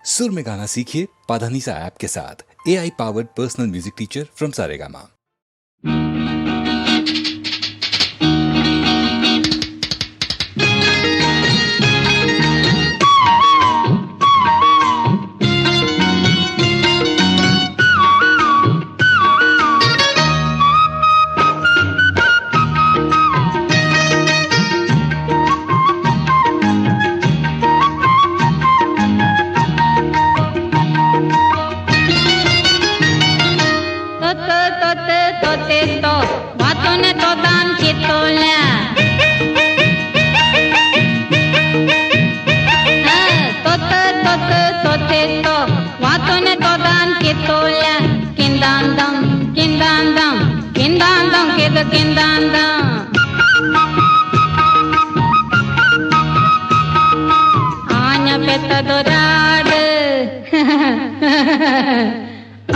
सुर में गाना सीखिए पाधानीसा ऐप के साथ। AI powered personal music teacher from Saregama.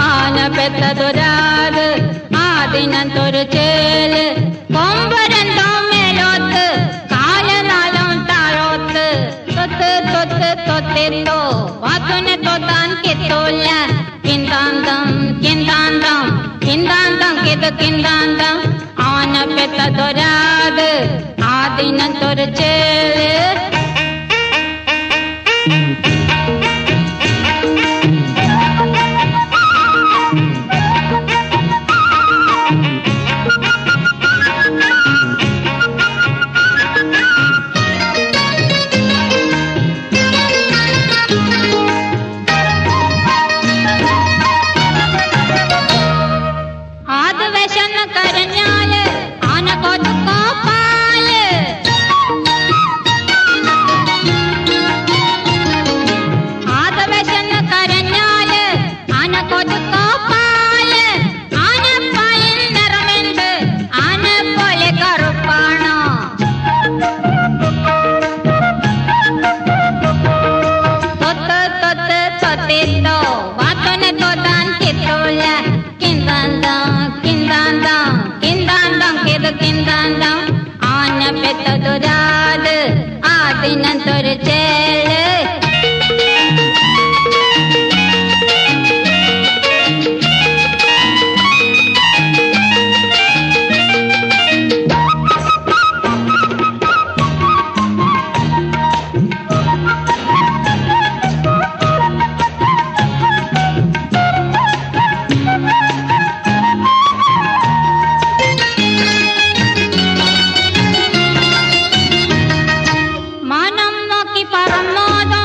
ആന പെത്തതൊരാട് ആദിനത്തൊരു ചേല് കൊമ്പരന്തോ മേലോത്ത് കാലനാലം താഴോത്ത് തൊത്ത് തൊത്ത് തൊത്തിത്തോ വാത്തുനെ തൊത്താൻ കിട്ടൂല കിന്താന്തം കിന്താന്തം കിന്താന്തം കിത് കിന്താന്തം ആന പെത്തതൊരാട് ആദിനത്തൊരു ചേല് ആദിനത്തൊരു ചേല് മനം നോക്കി പറന്നോതോ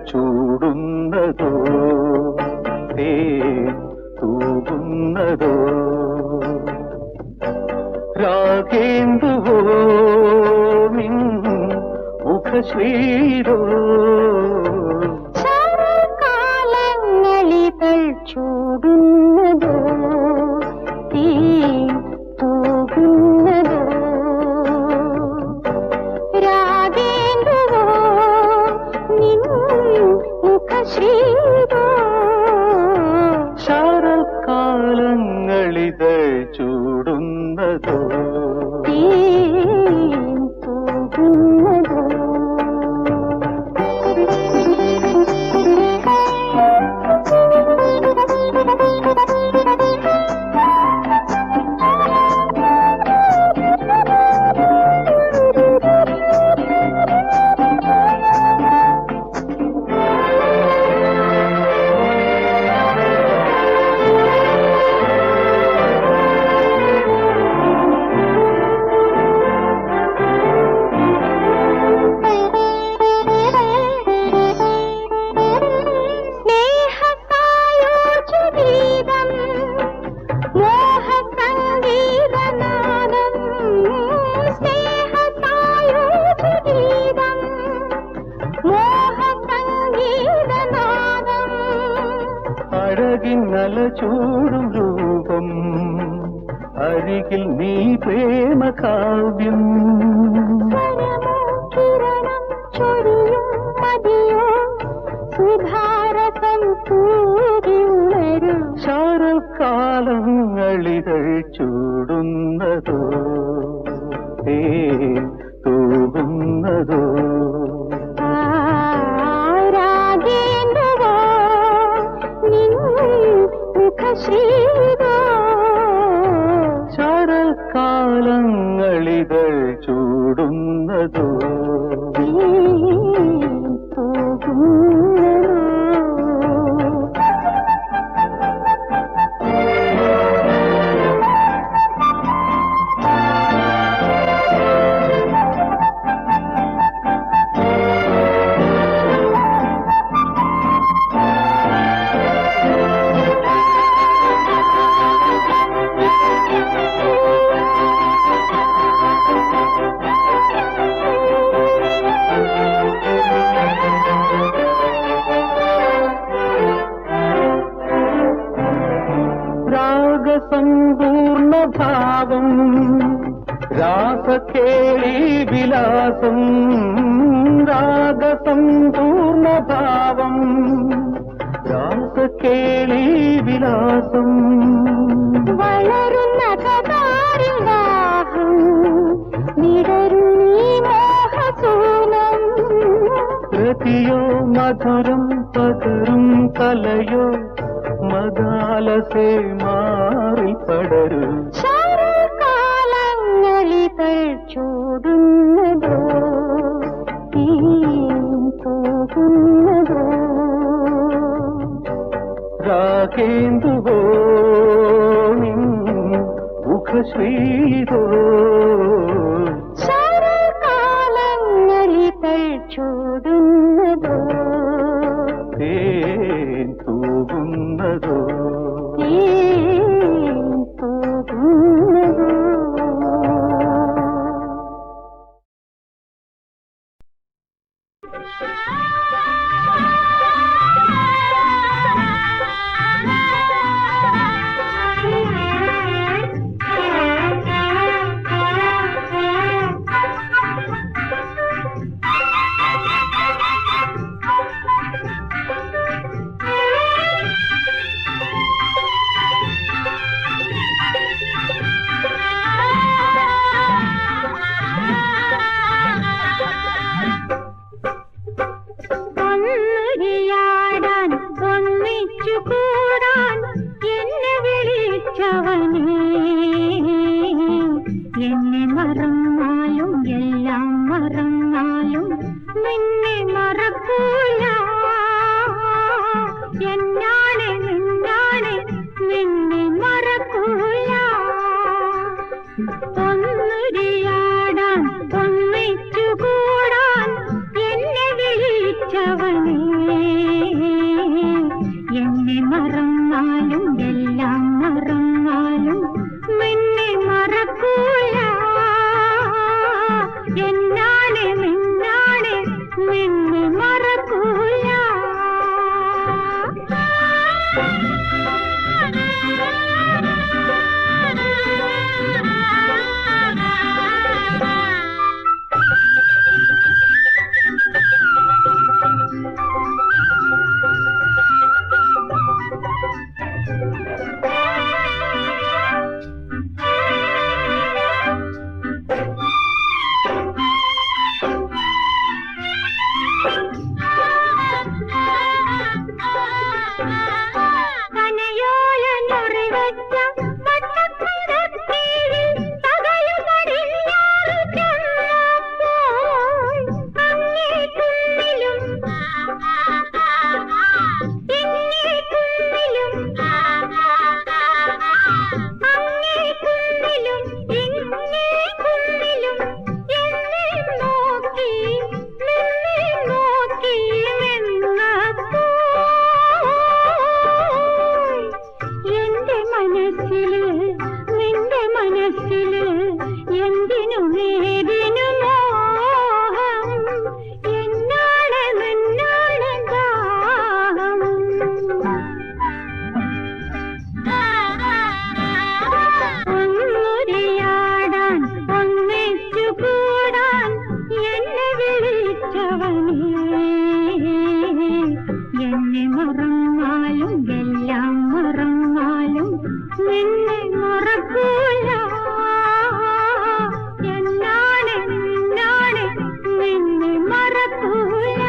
ചൂടുന്നതോ തൂകുന്നതോ രാഗേന്ദുവോ നിൻ മുഖശ്രീരോ കാലങ്ങളിതൾ ചൂടുന്നതോ തൂകുന്നതോ രാഗേന്ദുവോ നിൻ മുഖശ്രീരോ ശരത്കാലങ്ങളിതൾ ചൂടുന്നതോ തൂകുന്നതോ അഴകിന്നല ചൂടും രൂപം അരികിൽ നീ പ്രേമ കാവ്യം ശരത്കാലങ്ങളിതൾ ചൂടുന്നതോ തൂകുന്നതോ ശരത്കാലങ്ങളിതൾ ചൂടുന്നതോ രാഗസമ്പൂർണ്ണ ഭാവം രാസകേളി വിലാസം രാഗസമ്പൂർണ്ണ ഭാവം രാസകേളി വിലാസം വളരുന്ന കഥാരിദാഹം വിടരുന്നീ മോഹസൂനം പ്രതിയോ മധുരം പകരും കലയോ മദാലസേ മാറി പടരും ശരത്കാലങ്ങളിതൾ ചൂടുന്നതോ തൂകുന്നതോ രാഗേന്ദുവോ നിൻ മുഖശ്രീരോ ശരത്കാലങ്ങളിതൾ ചൂടുന്നതോ തൂകുന്നതോ തൂകുന്നതോ മറന്നാലും എല്ലാം മറന്നാലും നിന്നെ മറക്കൂല. എന്നാണ് എന്നാണ് നിന്നെ മറക്കൂല.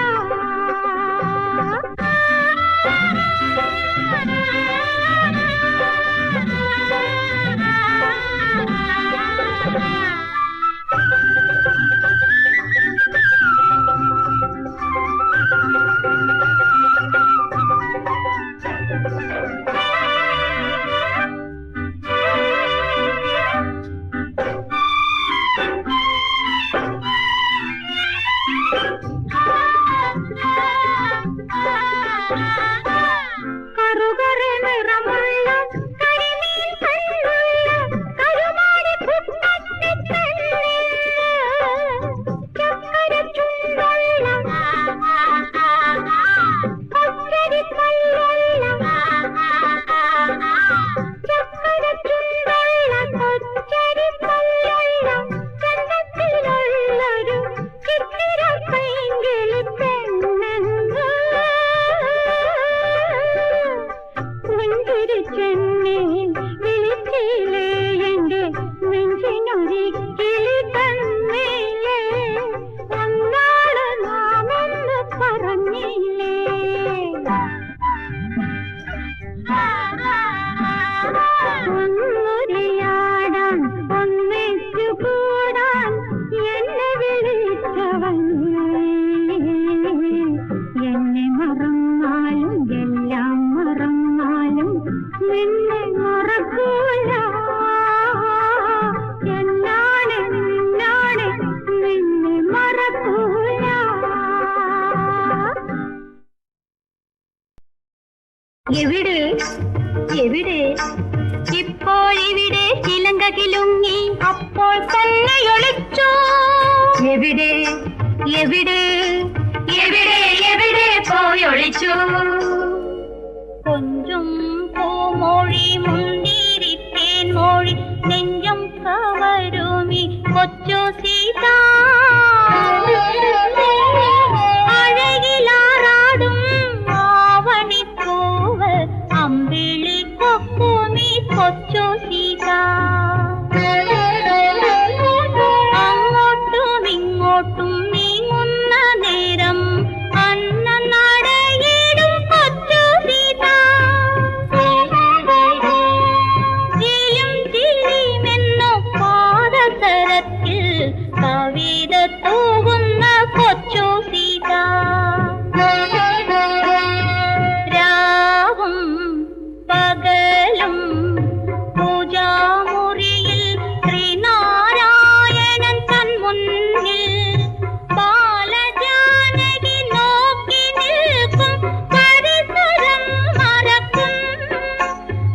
കറുകറെ നിറമുള്ള കരിമീൻ കണ്ണുള്ള കരുമാടി കുട്ടത്തി കണ്ണില്ല ചക്കര ചുണ്ടുള്ള കൊച്ചരി പല്ലുള്ള ചക്കര ചുണ്ടുള്ള കൊച്ചരി പല്ലുള്ള ചന്തത്തിലുള്ളൊരു ചിത്തിര പൈങ്കിളി പെണ്ണെന്ന് ചെന്നെ വിളിച്ചില്ലേ എന്റെ നെഞ്ചിനൊരിക്കിളി തന്നില്ലേ ഒന്നാണ് നാമെന്ന് പറഞ്ഞില്ലേ ഒന്നുരിയാടാൻ ഒന്നിച്ചു കൂടാൻ എന്നെ വിളിച്ചവൻ എന്നെ മറന്നാലും എല്ലാം മറന്നാലും നിന്നെ മറക്കൂല. എന്നാണ് എന്നാണ് നിന്നെ മറക്കൂല. എവിടെ എവിടെ ഇപ്പോഴിവിടെ ചിലങ്ക കിലുങ്ങി അപ്പോൾ തന്നെ ഒളിച്ചു. എവിടെ എവിടെ എവിടെ എവിടെ പോയൊളിച്ചു. കൊഞ്ചും പൂമൊഴി മുന്തിരിത്തേൻ മൊഴി നെഞ്ചം കവരുമി കൊച്ചു സീത അഴകിലാറാടും ആവണിപ്പൂവ് അമ്പിളി കൊക്കുമി കൊച്ചു സീത അങ്ങോട്ടും ഇങ്ങോട്ടും നീങ്ങുന്ന നേരം അന്ന നടയിടും കൊച്ചു സീത ജിലും ജിലിമെന്നു പാദസരത്തിൽ കവിത തൂകുന്ന കൊച്ചു സീത രാവും പകലും പൂജാമുറിയിൽ ശ്രീനാരായണൻ തൻ മുന്നിൽ ബാലജാനകി നോക്കി നിൽക്കും പരിസരം മറക്കും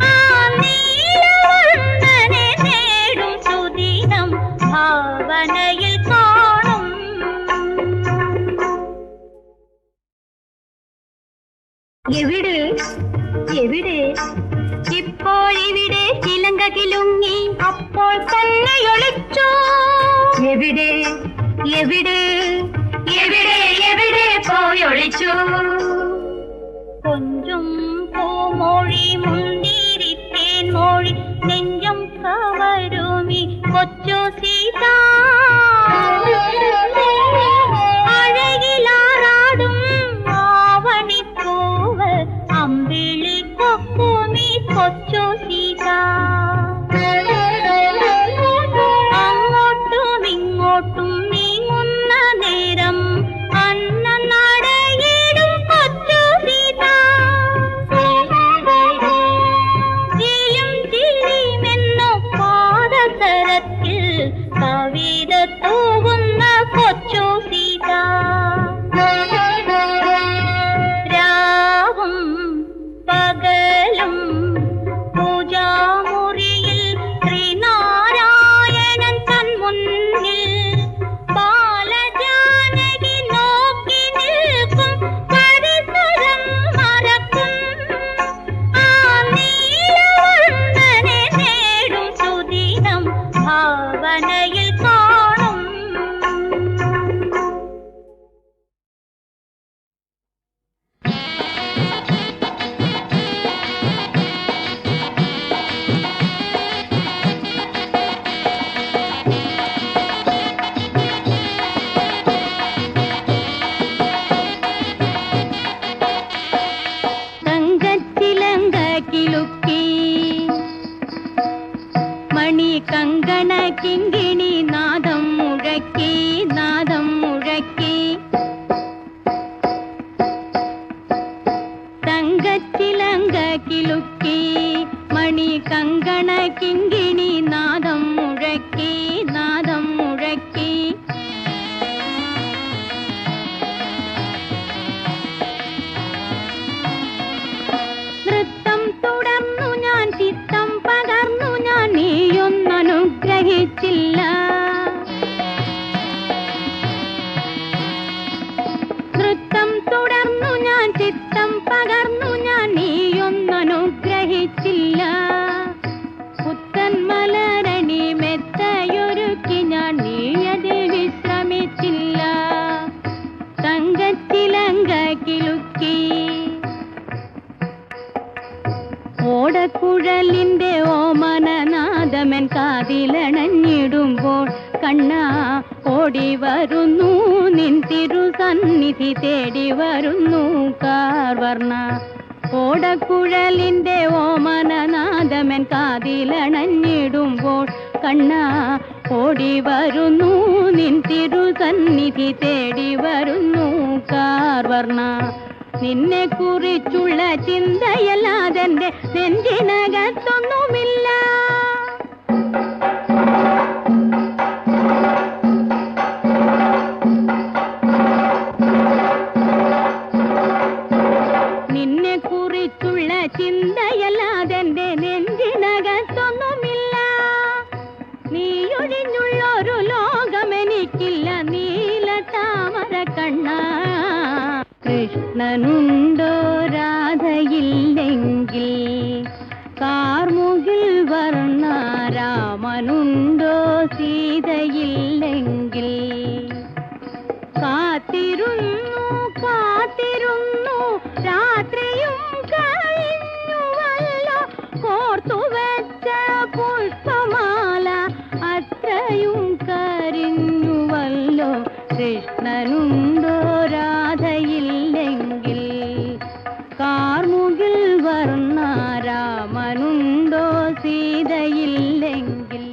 ആ നീലവർണ്ണനെ നേടും സുദിനം ഭാവനയിൽ കാണും. എവിടെ എവിടെ ഇപ്പോഴിവിടെ ചിലങ്ക കിലുങ്ങി അപ്പോൾ തന്നെ ഒളിച്ചു. എവിടെ എവിടെ എവിടെ എവിടെ പോയൊളിച്ചു. കൊഞ്ചും പൂമൊഴി മുന്തിരിത്തേൻ മൊഴി നെഞ്ചം കവരുമി കൊച്ചു സീത അഴകിലാറാടും ആവണിപ്പൂവ് അമ്പിളി കൊക്കുമി കൊച്ചു സീത അങ്ങോട്ടും ഇങ്ങോട്ടും നീങ്ങുന്ന നേരം അന്ന നടയിടും കൊച്ചു സീത ജിലും ജിലിമെന്നു പാദസരത്തിൽ കവിത കിലുക്കി മണി കങ്കണ കിങ്കിണി നാദം മുഴക്കി നാദം മുഴക്കി. നൃത്തം തുടർന്നു ഞാൻ ചിത്തം പകർന്നു ഞാൻ നീയൊന്നനുഗ്രഹിച്ചില്ല. നൃത്തം തുടർന്നു ഞാൻ ചിത്തം പകർന്നു ഞാൻ നീയൊന്നനുഗ്രഹിച്ചില്ല. പുത്തൻ മലരണി മെത്തയൊരുക്കി ഞാൻ നീയതിൽ വിശ്രമിച്ചില്ല. തങ്കച്ചിലങ്ക കിലുക്കി ഓടക്കുഴലിന്റെ ഓമനനാദമൻ കാതിലണഞ്ഞിടുമ്പോൾ കണ്ണാ ഓടി വരുന്നു നിൻ തിരുസന്നിധി തേടി വരുന്നു കാർവർണ. ഓടക്കുഴലിന്റെ ഓമനനാദമൻ കാതിലണഞ്ഞിടുമ്പോൾ കണ്ണാ ഓടി വരുന്നു നിൻ തിരുസന്നിധി തേടി വരുന്നു കാർവർണ. നിന്നെ കുറിച്ചുള്ള ചിന്തയല്ലാതെന്റെ നെഞ്ചിനകത്തൊന്നുമില്ല. നിന്നെ കുറിച്ചുള്ള ചിന്തയല്ലാതെന്റെ നെഞ്ചിനകത്തൊന്നുമില്ല. നീയൊഴിഞ്ഞുള്ളൊരു ലോകമെനിക്കില്ല നീല താമര കണ്ണ. കൃഷ്ണനുണ്ടോ രാധയില്ലെങ്കിൽ കാർമുകിൽ വർണ്ണ. രാമനുണ്ടോ സീതയില്ലെങ്കിൽ കാത്തിരുന്നു കാത്തിരുന്നു രാത്രിയും കഴിഞ്ഞുവല്ലോ. കോർത്തുവെച്ച പുഷ്പമാല അത്രയും കരിഞ്ഞുവല്ലോ. കൃഷ്ണനുണ്ടോ രാധയില്ലെങ്കിൽ കാർമുകിൽ വർണ്ണ. രാമനുണ്ടോ സീതയില്ലെങ്കിൽ.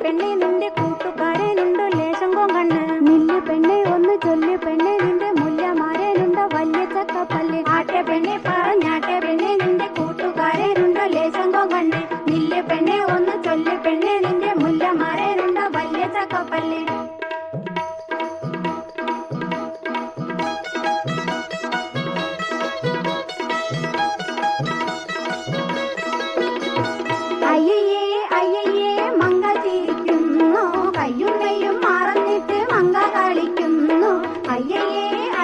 പെണ്ണെ നിന്റെ കൂട്ടുകാരനുണ്ടോ ലേശം കൊങ്കണ്ണ് നില്ല് പെണ്ണെ ഒന്ന് ചൊല്ല് പെണ്ണെ നിന്റെ മുല്ലമാരനുണ്ടോ വലിയ ചക്കപ്പല്ല് ആട്ടെ പെണ്ണെ പറഞ്ഞാട്ടെ പെണ്ണെ നിന്റെ കൂട്ടുകാരനുണ്ടോ ലേശം കൊങ്കണ്ണ് നില്ല് പെണ്ണെ ഒന്ന് ചൊല്ല് പെണ്ണെ നിന്റെ മുല്ലമാരനുണ്ടോ വലിയ ചക്കപ്പല്ല് അയ്യേ അയ്യേ മങ്ക ചിരിക്കുന്നു കയ്യും കയ്യും മറന്നിട്ട് മങ്ക കളിക്കുന്നു അയ്യേ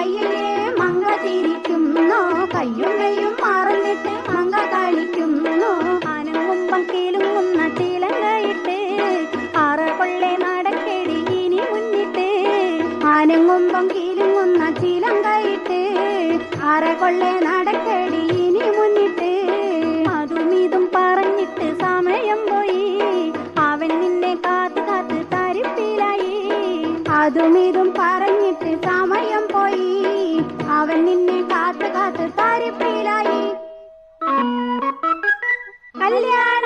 അയ്യേ മങ്ക ചിരിക്കുന്നു കയ്യും കയ്യും മറന്നിട്ട് മങ്ക കളിക്കുന്നു ആനങ്ങുമ്പം കേളുങ്ങുന്ന ചീലങ്കയിട്ട് ആറ കൊള്ളെ നടക്കെടി ഇനി മുന്നിട്ട് ആനങ്ങുമ്പം കീലുങ്ങുന്ന ചീലങ്കയിട്ട് ആറ കൊള്ളെ നടക്കെടി ഇനി മുന്നിട്ട് അതും ഇതും പറഞ്ഞിട്ട് സമയം പോയി അവൻ നിന്നെ കാത്ത് കാത്ത് തരിപ്പിലായി അതും ഇതും പറഞ്ഞിട്ട് സമയം പോയി അവൻ നിന്നെ കാത്ത് കാത്ത് തരിപ്പിലായി കല്യാണം